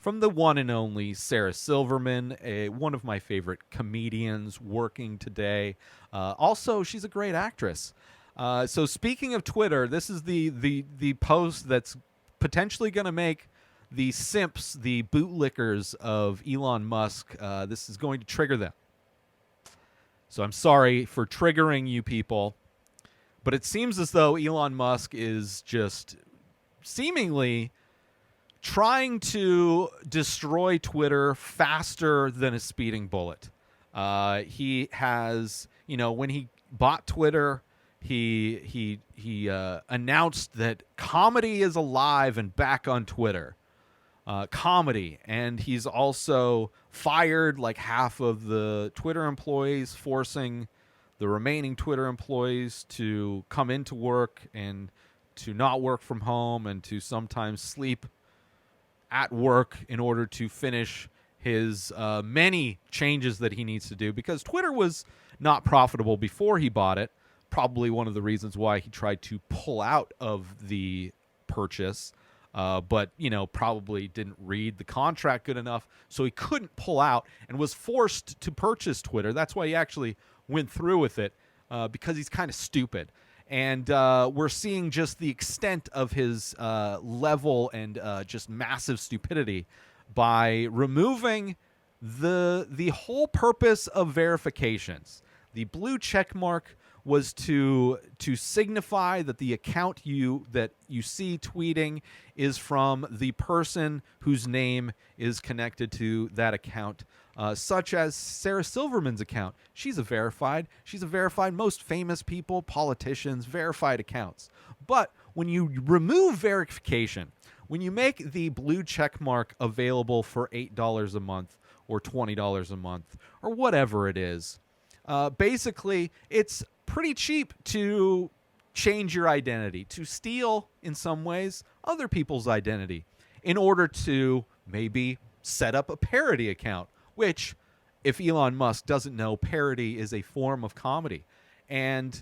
from the one and only Sarah Silverman, one of my favorite comedians working today. Also, she's a great actress. So speaking of Twitter, this is the post that's potentially going to make the simps, the bootlickers of Elon Musk, this is going to trigger them. So I'm sorry for triggering you people, but it seems as though Elon Musk is just seemingly trying to destroy Twitter faster than a speeding bullet. He has, when he bought Twitter, he announced that comedy is alive and back on Twitter. Comedy, and he's also fired like half of the Twitter employees, forcing the remaining Twitter employees to come into work and to not work from home and to sometimes sleep at work in order to finish his many changes that he needs to do, because Twitter was not profitable before he bought it. Probably one of the reasons why he tried to pull out of the purchase. But, probably didn't read the contract good enough, so he couldn't pull out and was forced to purchase Twitter. That's why he actually went through with it, because he's kind of stupid. And we're seeing just the extent of his level and just massive stupidity by removing the whole purpose of verifications. The blue check mark was to signify that the account that you see tweeting is from the person whose name is connected to that account, such as Sarah Silverman's account. She's a verified. Most famous people, politicians, verified accounts. But when you remove verification, when you make the blue check mark available for $8 a month or $20 a month or whatever it is, basically it's pretty cheap to change your identity, to steal, in some ways, other people's identity in order to maybe set up a parody account, which, if Elon Musk doesn't know, parody is a form of comedy. And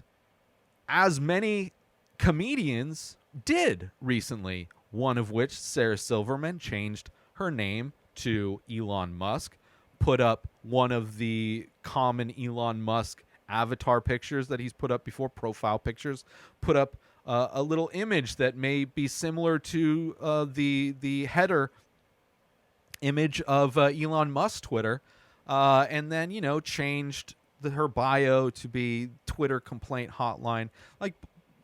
as many comedians did recently, one of which, Sarah Silverman, changed her name to Elon Musk, put up one of the common Elon Musk avatar pictures that he's put up before, profile pictures, put up a little image that may be similar to the header image of Elon Musk's Twitter, and then, changed her bio to be Twitter complaint hotline. Like,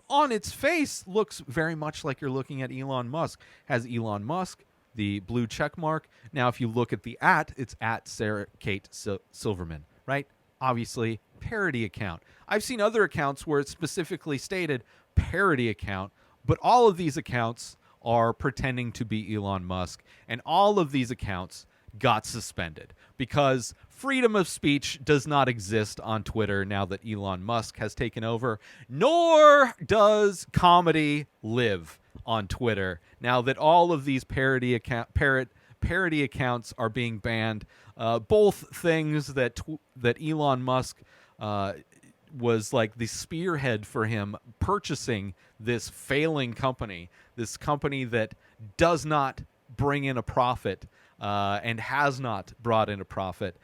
on its face, looks very much like you're looking at Elon Musk. Has Elon Musk, the blue check mark. Now, if you look at the it's at Sarah Kate Silverman, right? Obviously, parody account. I've seen other accounts where it's specifically stated parody account, but all of these accounts are pretending to be Elon Musk, and all of these accounts got suspended because freedom of speech does not exist on Twitter now that Elon Musk has taken over, nor does comedy live on Twitter now that all of these parody accounts are being banned. Both things that Elon Musk was like the spearhead for him purchasing this failing company, this company that does not bring in a profit and has not brought in a profit.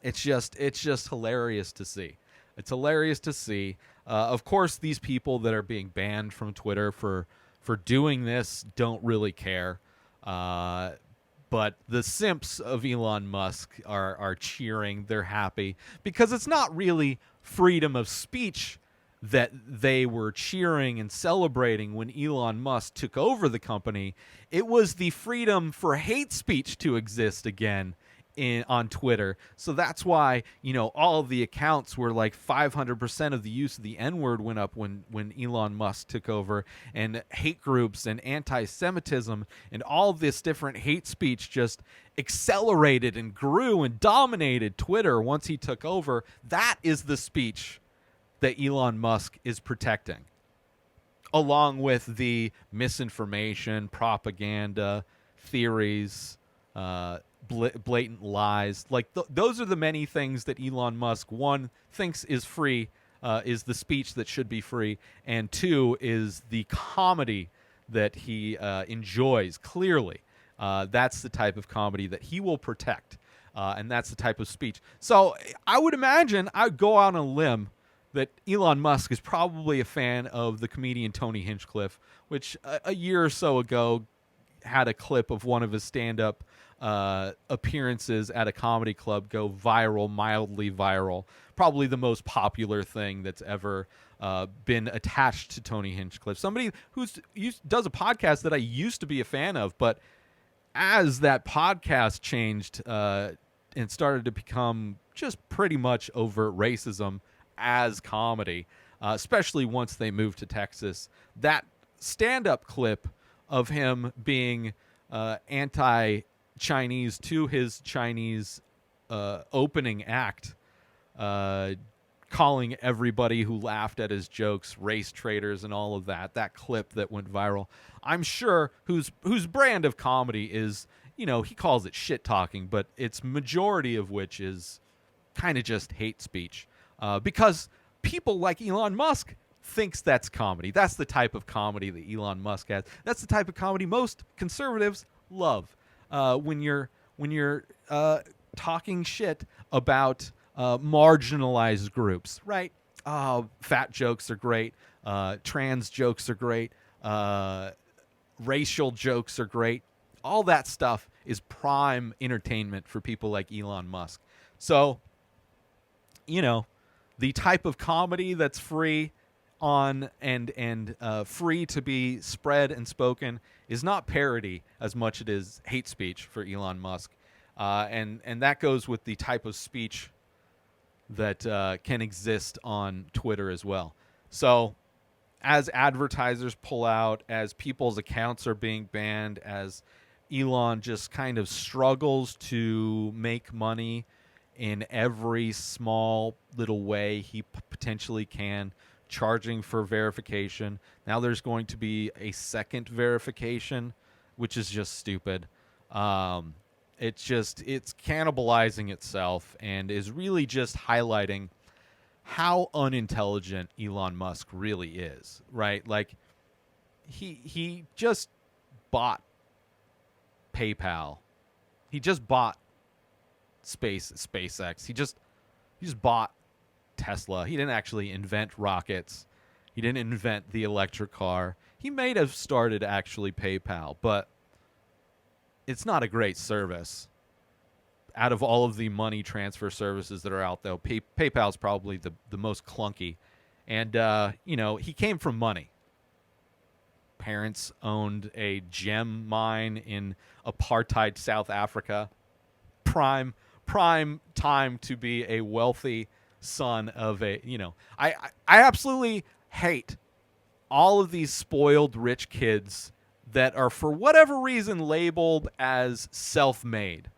It's just hilarious to see. It's hilarious to see. Of course, these people that are being banned from Twitter for doing this don't really care. But the simps of Elon Musk are cheering. They're happy because it's not really freedom of speech that they were cheering and celebrating when Elon Musk took over the company. It was the freedom for hate speech to exist again on Twitter. So that's why, all of the accounts were like 500% of the use of the N-word went up when Elon Musk took over, and hate groups and anti-Semitism and all of this different hate speech just accelerated and grew and dominated Twitter once he took over. That is the speech that Elon Musk is protecting, along with the misinformation, propaganda, theories, blatant lies. Like those are the many things that Elon Musk, one, thinks is free, is the speech that should be free, and two, is the comedy that he enjoys, clearly. That's the type of comedy that he will protect. And that's the type of speech. So I would imagine, I'd go out on a limb that Elon Musk is probably a fan of the comedian Tony Hinchcliffe, which a year or so ago had a clip of one of his stand-up appearances at a comedy club go viral, mildly viral. Probably the most popular thing that's ever been attached to Tony Hinchcliffe. Somebody does a podcast that I used to be a fan of, but as that podcast changed and started to become just pretty much overt racism as comedy, especially once they moved to Texas, that stand-up clip of him being anti-Chinese to his Chinese opening act, calling everybody who laughed at his jokes race traitors and all of that. That clip that went viral, I'm sure, whose brand of comedy is, he calls it shit talking, but its majority of which is kind of just hate speech, because people like Elon Musk thinks that's comedy. That's the type of comedy that Elon Musk has. That's the type of comedy most conservatives love. When you're talking shit about marginalized groups, right? Fat jokes are great. Trans jokes are great. Racial jokes are great. All that stuff is prime entertainment for people like Elon Musk. So, the type of comedy that's free on and free to be spread and spoken is not parody as much as it is hate speech for Elon Musk. And that goes with the type of speech that can exist on Twitter as well. So as advertisers pull out, as people's accounts are being banned, as Elon just kind of struggles to make money in every small little way he potentially can, charging for verification. Now there's going to be a second verification, which is just stupid. It's cannibalizing itself and is really just highlighting how unintelligent Elon Musk really is, right? Like he just bought PayPal. He just bought SpaceX. He just bought Tesla. He didn't actually invent rockets. He didn't invent the electric car. He may have started actually PayPal, but it's not a great service. Out of all of the money transfer services that are out there, PayPal is probably the most clunky. And, he came from money. Parents owned a gem mine in apartheid South Africa. Prime time to be a wealthy son of I absolutely hate all of these spoiled rich kids that are, for whatever reason, labeled as self-made,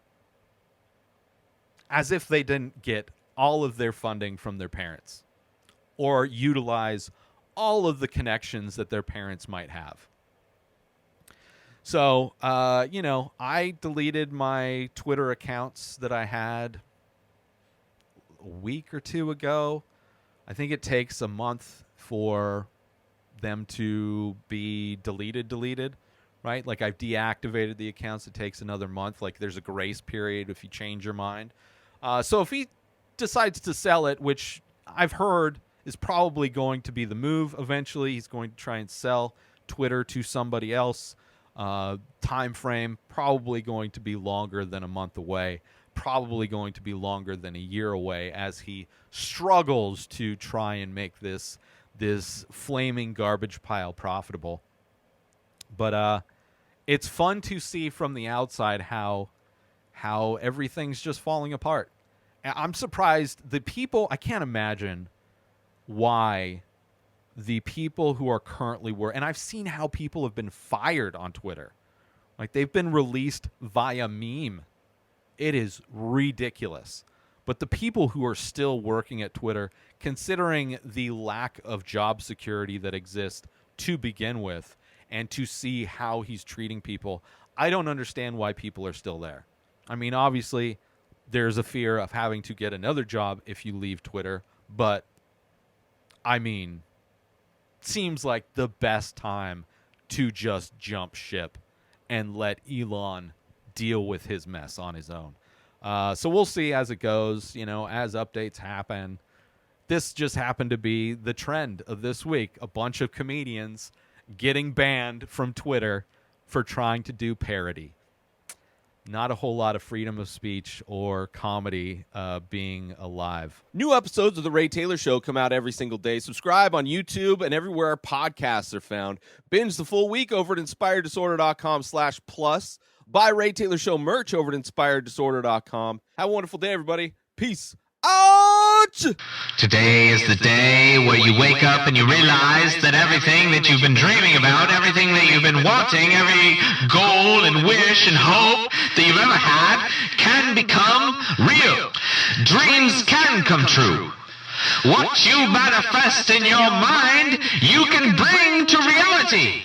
as if they didn't get all of their funding from their parents or utilize all of the connections that their parents might have. So, I deleted my Twitter accounts that I had a week or two ago. I think it takes a month for them to be deleted, right? Like, I've deactivated the accounts. It takes another month. Like, there's a grace period if you change your mind. So if he decides to sell it, which I've heard is probably going to be the move eventually, he's going to try and sell Twitter to somebody else. Time frame probably going to be longer than a month away, probably going to be longer than a year away, as he struggles to try and make this flaming garbage pile profitable. But it's fun to see from the outside how everything's just falling apart. I'm surprised the people, I can't imagine why the people who are currently and I've seen how people have been fired on Twitter. Like, they've been released via meme. It is ridiculous. But the people who are still working at Twitter, considering the lack of job security that exists to begin with, and to see how he's treating people, I don't understand why people are still there. I mean, obviously, there's a fear of having to get another job if you leave Twitter, but I mean, seems like the best time to just jump ship and let Elon deal with his mess on his own. So we'll see as it goes, as updates happen. This just happened to be the trend of this week. A bunch of comedians getting banned from Twitter for trying to do parody. Not a whole lot of freedom of speech or comedy being alive. New episodes of The Ray Taylor Show come out every single day. Subscribe on YouTube and everywhere our podcasts are found. Binge the full week over at inspireddisorder.com/plus. Buy Ray Taylor Show merch over at inspireddisorder.com. Have a wonderful day, everybody. Peace out! Today is the day where you wake up and you realize that everything that you've been dreaming about, everything that you've been wanting, every goal and wish and hope that you've ever had can become real. Dreams can come true. What you manifest in your mind, you can bring to reality.